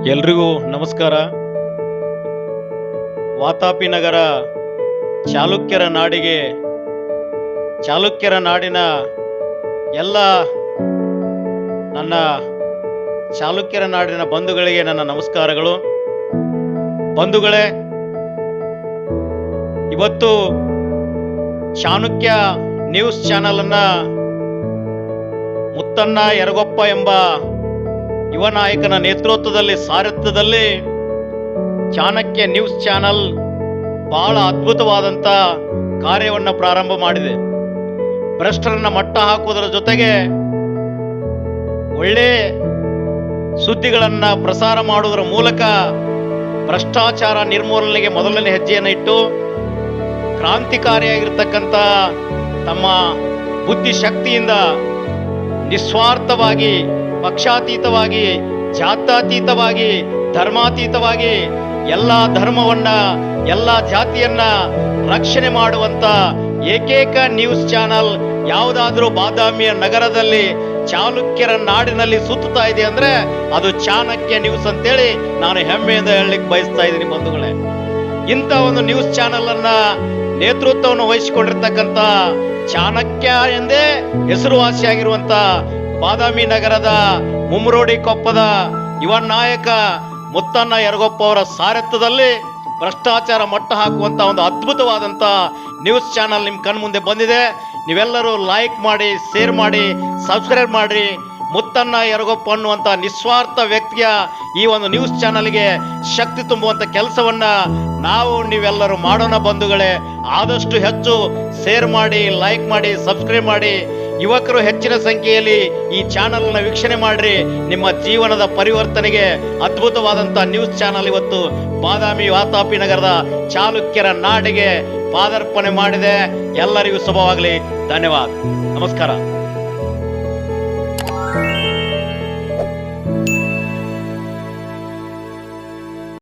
ಎಲ್ರಿಗೂ ನಮಸ್ಕಾರ. ವಾತಾಪಿ ನಗರ ಚಾಲುಕ್ಯರ ನಾಡಿಗೆ, ಚಾಲುಕ್ಯರ ನಾಡಿನ ಎಲ್ಲ ನನ್ನ ಚಾಲುಕ್ಯರ ನಾಡಿನ ಬಂಧುಗಳಿಗೆ ನನ್ನ ನಮಸ್ಕಾರಗಳು. ಬಂಧುಗಳೇ, ಇವತ್ತು ಚಾಣಕ್ಯ ನ್ಯೂಸ್ ಚಾನಲ್ ಅನ್ನ ಮುತ್ತಣ್ಣ ಯರಗೊಪ್ಪ ಎಂಬ ಯುವ ನಾಯಕನ ನೇತೃತ್ವದಲ್ಲಿ ಸಾರಥ್ಯದಲ್ಲಿ ಚಾಣಕ್ಯ ನ್ಯೂಸ್ ಚಾನಲ್ ಬಹಳ ಅದ್ಭುತವಾದಂಥ ಕಾರ್ಯವನ್ನು ಪ್ರಾರಂಭ ಮಾಡಿದೆ. ಭ್ರಷ್ಟರನ್ನ ಮಟ್ಟ ಹಾಕುವುದರ ಜೊತೆಗೆ ಒಳ್ಳೆ ಸುದ್ದಿಗಳನ್ನ ಪ್ರಸಾರ ಮಾಡುವುದರ ಮೂಲಕ ಭ್ರಷ್ಟಾಚಾರ ನಿರ್ಮೂಲನೆಗೆ ಮೊದಲನೇ ಹೆಜ್ಜೆಯನ್ನು ಇಟ್ಟು ಕ್ರಾಂತಿಕಾರಿಯಾಗಿರ್ತಕ್ಕಂಥ ತಮ್ಮ ಬುದ್ಧಿಶಕ್ತಿಯಿಂದ ನಿಸ್ವಾರ್ಥವಾಗಿ, ಪಕ್ಷಾತೀತವಾಗಿ, ಜಾತ್ಯತೀತವಾಗಿ, ಧರ್ಮಾತೀತವಾಗಿ ಎಲ್ಲ ಧರ್ಮವನ್ನ, ಎಲ್ಲ ಜಾತಿಯನ್ನ ರಕ್ಷಣೆ ಮಾಡುವಂತ ಏಕೈಕ ನ್ಯೂಸ್ ಚಾನಲ್ ಯಾವುದಾದ್ರೂ ಬಾದಾಮಿಯ ನಗರದಲ್ಲಿ ಚಾಲುಕ್ಯರ ನಾಡಿನಲ್ಲಿ ಸುತ್ತುತ್ತಾ ಇದೆ ಅಂದ್ರೆ ಅದು ಚಾಣಕ್ಯ ನ್ಯೂಸ್ ಅಂತೇಳಿ ನಾನು ಹೆಮ್ಮೆಯಿಂದ ಹೇಳಲಿಕ್ಕೆ ಬಯಸ್ತಾ ಇದ್ದೀನಿ ಬಂಧುಗಳೇ. ಇಂಥ ಒಂದು ನ್ಯೂಸ್ ಚಾನಲ್ ಅನ್ನ ನೇತೃತ್ವವನ್ನು ವಹಿಸಿಕೊಂಡಿರ್ತಕ್ಕಂಥ ಚಾಣಕ್ಯ ಎಂದೇ ಹೆಸರುವಾಸಿಯಾಗಿರುವಂತ ಬಾದಾಮಿ ನಗರದ ಮುಮ್ರೋಡಿ ಕೊಪ್ಪದ ಯುವ ನಾಯಕ ಮುತ್ತಣ್ಣ ಯರಗೊಪ್ಪ ಅವರ ಸಾರಥ್ಯದಲ್ಲಿ ಭ್ರಷ್ಟಾಚಾರ ಮಟ್ಟ ಹಾಕುವಂತ ಒಂದು ಅದ್ಭುತವಾದಂತ ನ್ಯೂಸ್ ಚಾನಲ್ ನಿಮ್ಮ ಕಣ್ಣು ಮುಂದೆ ಬಂದಿದೆ. ನೀವೆಲ್ಲರೂ ಲೈಕ್ ಮಾಡಿ, ಶೇರ್ ಮಾಡಿ, ಸಬ್ಸ್ಕ್ರೈಬ್ ಮಾಡಿ. ಮುತ್ತಣ್ಣ ಯರಗೊಪ್ಪ ಅನ್ನುವಂಥ ನಿಸ್ವಾರ್ಥ ವ್ಯಕ್ತಿಯ ಈ ಒಂದು ನ್ಯೂಸ್ ಚಾನಲ್ಗೆ ಶಕ್ತಿ ತುಂಬುವಂಥ ಕೆಲಸವನ್ನ ನೀವೆಲ್ಲರೂ ಮಾಡೋಣ ಬಂಧುಗಳೇ. ಆದಷ್ಟು ಹೆಚ್ಚು ಶೇರ್ ಮಾಡಿ, ಲೈಕ್ ಮಾಡಿ, ಸಬ್ಸ್ಕ್ರೈಬ್ ಮಾಡಿ. ಯುವಕರು ಹೆಚ್ಚಿನ ಸಂಖ್ಯೆಯಲ್ಲಿ ಈ ಚಾನಲ್ನ ವೀಕ್ಷಣೆ ಮಾಡ್ರಿ. ನಿಮ್ಮ ಜೀವನದ ಪರಿವರ್ತನೆಗೆ ಅದ್ಭುತವಾದಂಥ ನ್ಯೂಸ್ ಚಾನಲ್ ಇವತ್ತು ಬಾದಾಮಿ ವಾತಾಪಿ ನಗರದ ಚಾಲುಕ್ಯರ ನಾಡಿಗೆ ಪಾದಾರ್ಪಣೆ ಮಾಡಿದೆ. ಎಲ್ಲರಿಗೂ ಶುಭವಾಗಲಿ. ಧನ್ಯವಾದ. ನಮಸ್ಕಾರ.